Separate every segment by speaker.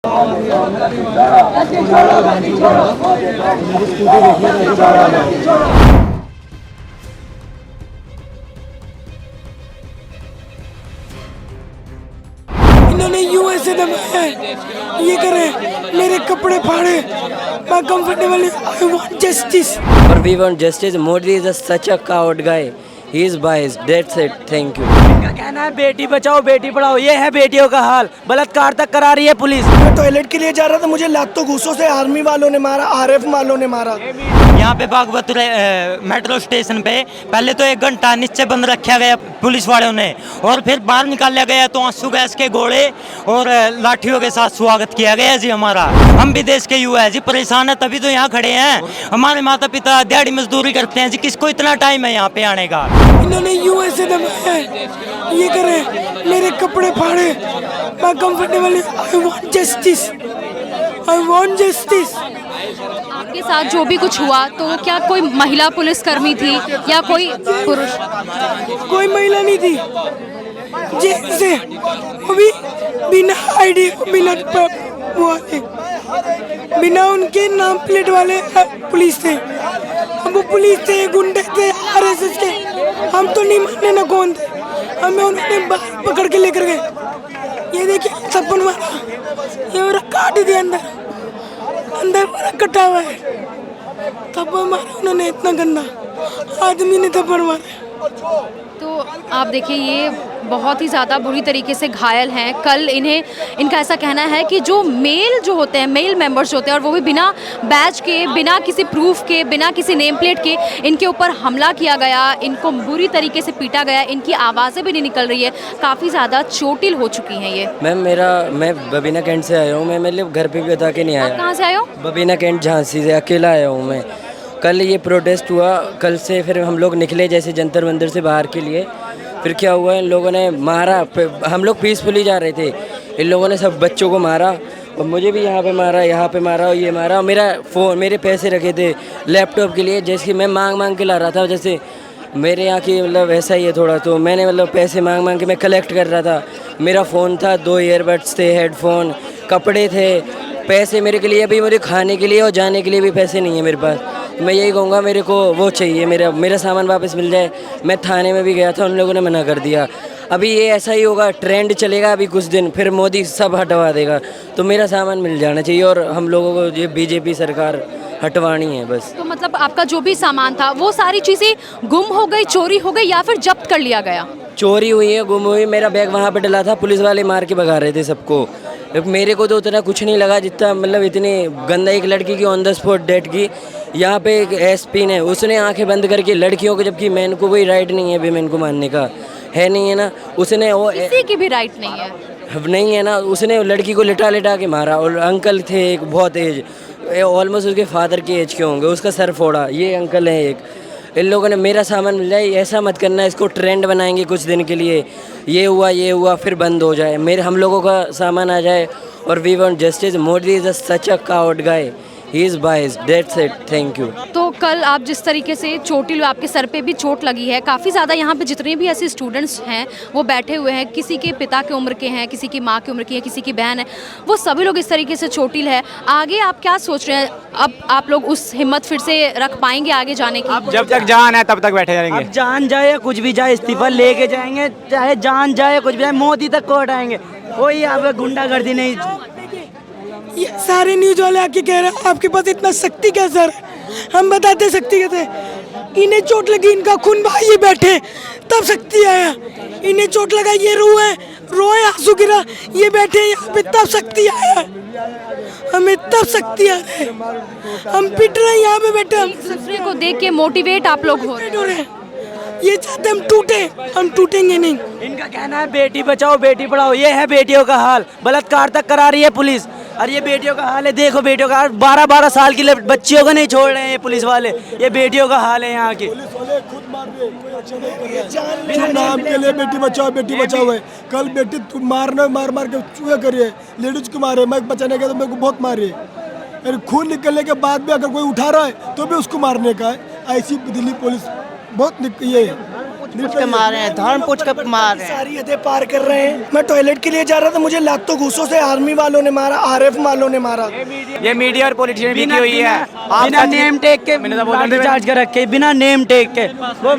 Speaker 1: इन्होंने यूएसए दबाया, ये करे, मेरे कपड़े फाड़े, मैं comfortable, I want justice.
Speaker 2: But we want justice. Modi is such a coward guy. He is biased. That's it. Thank you.
Speaker 3: इनका कहना है बेटी बचाओ बेटी पढ़ाओ, ये है बेटियों का हाल। बलात्कार तक करा रही है पुलिस।
Speaker 1: मैं टॉयलेट के लिए जा रहा था, मुझे लातों घूसों से आर्मी वालों ने मारा, आरएफ वालों ने मारा।
Speaker 3: यहाँ पे बागवत मेट्रो स्टेशन पे पहले तो 1 घंटा नीचे बंद रखा गया पुलिस वालों ने, और फिर बाहर निकाला गया तो आंसू गैस के गोले और लाठियों के साथ स्वागत किया गया जी हमारा। हम भी देश के युवा है जी, परेशान है तभी तो यहाँ खड़े हैं। हमारे माता पिता दिहाड़ी मजदूरी करते हैं जी, किसको इतना टाइम है यहाँ पे आने का।
Speaker 1: इन्होंने यूएसए दबाया, ये करे, मेरे कपड़े फाड़े, मैं comfortable, I want justice, I want justice.
Speaker 4: आपके साथ जो भी कुछ हुआ तो वो क्या कोई महिला पुलिसकर्मी थी या कोई पुरुष?
Speaker 1: कोई महिला नहीं थी, जेल से, वो भी बिना आईडी, बिना वाले, बिना उनके नाम प्लेट वाले पुलिस थे। हम वो पुलिस थे, गुंडे थे, आरएसएस के, हम तो नहीं माने ना कौन थे, हमें उन्होंने बाहर पकड़ के लेकर गए। ये देखिए थप्पड़ मारा, ये मेरा काट दिया अंदर, अंदर पूरा कटा हुआ है, थप्पड़ मारा उन्होंने, इतना गंदा आदमी ने थप्पड़ मारा।
Speaker 4: तो आप देखिए ये बहुत ही ज़्यादा बुरी तरीके से घायल हैं। कल इनका ऐसा कहना है कि जो मेल जो होते हैं, मेल मेंबर्स होते हैं, और वो भी बिना बैज के, बिना किसी प्रूफ के, बिना किसी नेम प्लेट के इनके ऊपर हमला किया गया, इनको बुरी तरीके से पीटा गया, इनकी आवाज़ें भी नहीं निकल रही है, काफ़ी ज़्यादा चोटिल हो चुकी हैं ये।
Speaker 2: मैम मैं बबीना कैंट से आया हूँ। मैं मतलब घर पे भी बता के नहीं
Speaker 4: आप
Speaker 2: आया।
Speaker 4: कहाँ से आए हो?
Speaker 2: बबीना कैंट झांसी से अकेला आया हूँ मैं। कल ये प्रोटेस्ट हुआ, कल से फिर हम लोग निकले जैसे जंतर मंदिर से बाहर के लिए। फिर क्या हुआ, इन लोगों ने मारा, हम लोग पीसफुली जा रहे थे, इन लोगों ने सब बच्चों को मारा और मुझे भी यहाँ पे मारा, यहाँ पे मारा और ये मारा। और मेरा फ़ोन, मेरे पैसे रखे थे लैपटॉप के लिए, जैसे मैं मांग के ला रहा था, जैसे मेरे यहाँ की मतलब ऐसा ही है थोड़ा, तो मैंने मतलब पैसे मांग के मैं कलेक्ट कर रहा था। मेरा फ़ोन था, 2 ईयरबड्स थे, हेडफोन, कपड़े थे, पैसे मेरे के लिए, अभी मुझे खाने के लिए और जाने के लिए भी पैसे नहीं है मेरे पास। मैं यही कहूँगा, मेरे को वो चाहिए, मेरा सामान वापस मिल जाए। मैं थाने में भी गया था, उन लोगों ने मना कर दिया। अभी ये ऐसा ही होगा, ट्रेंड चलेगा अभी कुछ दिन, फिर मोदी सब हटवा देगा, तो मेरा सामान मिल जाना चाहिए। और हम लोगों को ये बीजेपी सरकार हटवानी है बस।
Speaker 4: तो मतलब आपका जो भी सामान था वो सारी चीज़ें गुम हो गई, चोरी हो गई, या फिर जब्त कर लिया गया?
Speaker 2: चोरी हुई है, गुम हुई। मेरा बैग वहाँ पे डला था, पुलिस वाले मार के भगा रहे थे सबको। मेरे को तो उतना कुछ नहीं लगा जितना मतलब इतनी गंदा, एक लड़की की ऑन द स्पॉट डेथ की। यहाँ पे एक एसपी ने, उसने आंखें बंद करके लड़कियों को, जबकि मैन को कोई राइट नहीं है विमेन को मारने का, है नहीं है ना, उसने वो
Speaker 4: किसी की भी राइट नहीं है,
Speaker 2: नहीं है ना, उसने लड़की को लिटा के मारा। और अंकल थे एक बहुत एज, ऑलमोस्ट उसके फादर के एज के होंगे, उसका सर फोड़ा। ये अंकल है एक। इन लोगों ने, मेरा सामान मिल जाए, ऐसा मत करना, इसको ट्रेंड बनाएंगे कुछ दिन के लिए, ये हुआ फिर बंद हो जाए, हम लोगों का सामान आ जाए। और we want justice. Modi is such a coward guy, he is biased, that's it, thank you.
Speaker 4: तो कल आप जिस तरीके से चोटिल, आपके सर पे भी चोट लगी है, काफ़ी ज़्यादा यहाँ पे जितने भी ऐसे स्टूडेंट्स हैं वो बैठे हुए हैं, किसी के पिता की उम्र के हैं, किसी की माँ की उम्र की है, किसी की बहन है, वो सभी लोग इस तरीके से चोटिल है। आगे आप क्या सोच रहे हैं? अब आप लोग उस हिम्मत फिर से रख पाएंगे आगे जाने की?
Speaker 3: जब तक जान है तब तक बैठे रहेंगे। अब जान जाए या कुछ भी जाए, इस्तीफा लेके जाएंगे, चाहे जान जाए कुछ भी जाए, मोदी तक को हटाएंगे। कोई यहाँ पे गुंडागर्दी नहीं।
Speaker 1: ये सारे न्यूज वाले आके कह रहे हैं आपके पास इतना शक्ति कैसे है? हम बताते शक्ति कैसे, इन्हें चोट लगी, इनका खून बहा, ये बैठे तब शक्ति आया। इन्हें चोट लगा, ये रोए आंसू गिरा, ये बैठे यहाँ पे तब शक्ति आया। हमें तब शक्ति आ रही है, हम पिट रहे हैं यहाँ पे बैठे। हम
Speaker 4: दूसरे को देख के मोटिवेट आप लोग हो रहे हैं।
Speaker 1: ये चाहते हम टूटे, हम टूटेंगे नहीं।
Speaker 3: इनका कहना है बेटी बचाओ बेटी पढ़ाओ, ये है बेटियों का हाल। बलात्कार तक करा रही है पुलिस, और ये बेटियों का हाल है। देखो बेटियों का हाल, 12-12 साल की बच्चियों को नहीं छोड़ रहे हैं ये पुलिस वाले। ये बेटियों का हाल है यहाँ के।
Speaker 5: नाम के लिए बेटी बचाओ है। कल बेटी मार के चूहे करिए, लेडीज को मारे, मैं बचाने का तो मेरे को बहुत मारी है। खून निकलने के बाद भी अगर कोई उठा रहा है तो भी उसको मारने का है। ऐसी दिल्ली पुलिस बहुत ये है।
Speaker 6: पूछ के मारे हैं, धर्म पूछ के मार रहे हैं।
Speaker 1: सारी हदें पार कर रहे हैं। मैं टॉयलेट के लिए जा रहा था, मुझे लातों घूसों से आर्मी वालों ने मारा, आरएफ वालों ने मारा।
Speaker 7: ये मीडिया और पॉलिटिशियन भी की हुई है।
Speaker 8: बिना नेम टेक के लाठीचार्ज कर रखे, बिना नेम टेक के। वो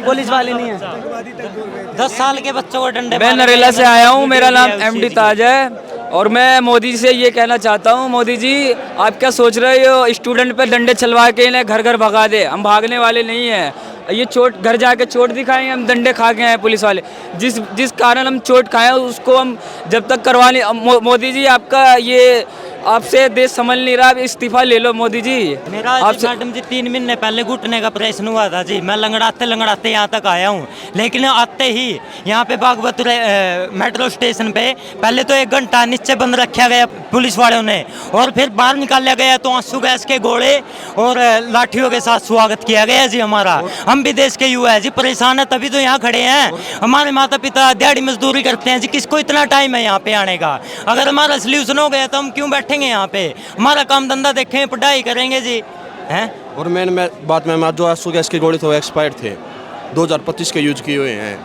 Speaker 8: पुलिस वाले नहीं है।
Speaker 3: 10 साल के बच्चों को डंडे
Speaker 9: मैं नरेला से आया हूँ, मेरा नाम एमडी ताज है और मैं मोदी जी से ये कहना चाहता हूँ, मोदी जी आप क्या सोच रहे हो, स्टूडेंट पे डंडे चलवा के इन्हें घर घर भगा दे। हम भागने वाले नहीं हैं, ये चोट घर जाके चोट दिखाएंगे, हम डंडे खा के आए पुलिस वाले। जिस कारण हम चोट खाए उसको हम जब तक करवा नहीं। मोदी जी आपका ये आपसे देश संभल नहीं रहा, इस्तीफा ले लो मोदी जी।
Speaker 3: मेरा मैडम जी 3 महीने पहले घुटने का ऑपरेशन हुआ था जी। मैं लंगड़ाते यहाँ तक आया हूँ, लेकिन आते ही यहाँ पे बागबतुर मेट्रो स्टेशन पे पहले तो 1 घंटा नीचे बंद रखा गया पुलिस वालों ने, और फिर बाहर निकाला गया तो आंसू गैस के गोले और लाठियों के साथ स्वागत किया गया जी हमारा। हम भी देश के युवा है जी, परेशान है तभी तो यहाँ खड़े हैं। हमारे माता पिता दिहाड़ी मजदूरी करते हैं जी, किसको इतना टाइम है यहाँ पे आने का? अगर हमारा सोल्यूशन हो गया तो हम क्यों बैठेंगे यहाँ पे? हमारा काम धंधा देखें, पढ़ाई करेंगे जी हैं।
Speaker 10: और मैं बात में जो आंसू गैस के गोले थे वो एक्सपायर्ड थे, 2025 के यूज किए हुए हैं।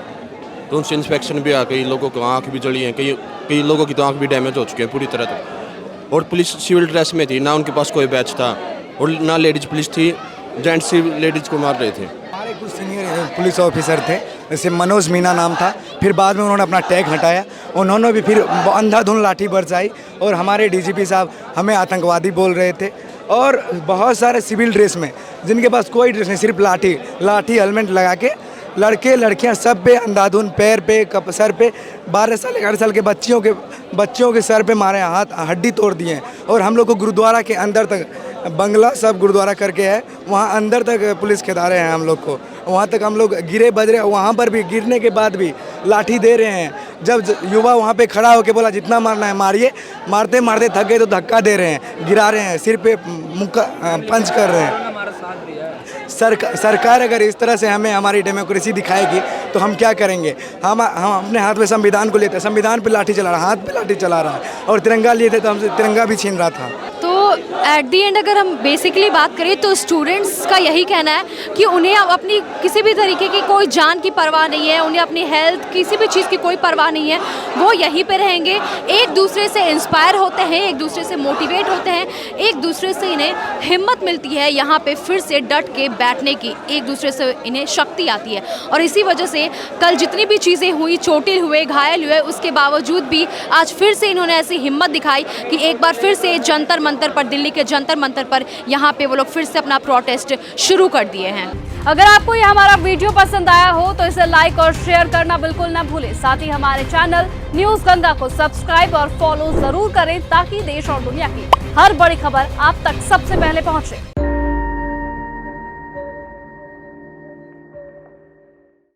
Speaker 10: तो उनसे इंस्पेक्शन भी आ, कई लोगों को आँख भी जली है, कई लोगों की तो आँख भी डैमेज हो चुकी है पूरी तरह तक। और पुलिस सिविल ड्रेस में थी, ना उनके पास कोई बैच था और ना लेडीज पुलिस थी, जेंट्स लेडीज को मार रहे थे।
Speaker 11: हमारे कुछ सीनियर पुलिस ऑफिसर थे, जैसे मनोज मीना नाम था, फिर बाद में उन्होंने अपना टैग हटाया, उन्होंने भी फिर अंधाधुंध लाठी बरसाई और हमारे डीजीपी साहब हमें आतंकवादी बोल रहे थे। और बहुत सारे सिविल ड्रेस में जिनके पास कोई ड्रेस नहीं, सिर्फ लाठी हेलमेट लगा के लड़के लड़कियां सब पे अंधाधुंध, पैर पे सर पे 12 साल 11 साल के बच्चियों के सर पे मारे, हाथ हड्डी तोड़ दिए। और हम लोग को गुरुद्वारा के अंदर तक, बंगला सब गुरुद्वारा करके है, वहाँ अंदर तक पुलिस खिदा रहे हैं हम लोग को। वहाँ तक हम लोग गिरे बजरे, वहाँ पर भी गिरने के बाद भी लाठी दे रहे हैं। जब युवा वहाँ पे खड़ा होकर बोला जितना मारना है मारिए, मारते मारते थक गए तो धक्का दे रहे हैं, गिरा रहे हैं, सिर पे मुक्का पंच कर रहे हैं। सरकार अगर इस तरह से हमें हमारी डेमोक्रेसी दिखाएगी तो हम क्या करेंगे? हम अपने हाथ में संविधान को लेते हैं, संविधान पे लाठी चला रहा है, हाथ पे लाठी चला रहा है, और तिरंगा लिए थे तो हमसे तिरंगा भी छीन रहा था।
Speaker 4: तो एट दी एंड अगर हम बेसिकली बात करें तो स्टूडेंट्स का यही कहना है कि उन्हें अपनी किसी भी तरीके की कोई जान की परवाह नहीं है, उन्हें अपनी हेल्थ किसी भी चीज़ की कोई परवाह नहीं है, वो यहीं पे रहेंगे, एक दूसरे से इंस्पायर होते हैं, एक दूसरे से मोटिवेट होते हैं, एक दूसरे से इन्हें हिम्मत मिलती है यहाँ पे फिर से डट के बैठने की, एक दूसरे से इन्हें शक्ति आती है। और इसी वजह से कल जितनी भी चीज़ें हुई, चोटिल हुए, घायल हुए, उसके बावजूद भी आज फिर से इन्होंने ऐसी हिम्मत दिखाई कि एक बार फिर से जंतर मंतर पर, दिल्ली के जंतर मंतर पर यहाँ पे वो लोग फिर से अपना प्रोटेस्ट शुरू कर दिए हैं। अगर आपको ये हमारा वीडियो पसंद आया हो तो इसे लाइक और शेयर करना बिल्कुल ना भूलें। साथ ही हमारे चैनल न्यूज़ गंगा को सब्सक्राइब और फॉलो जरूर करें ताकि देश और दुनिया की हर बड़ी खबर आप तक सबसे पहले पहुंचे।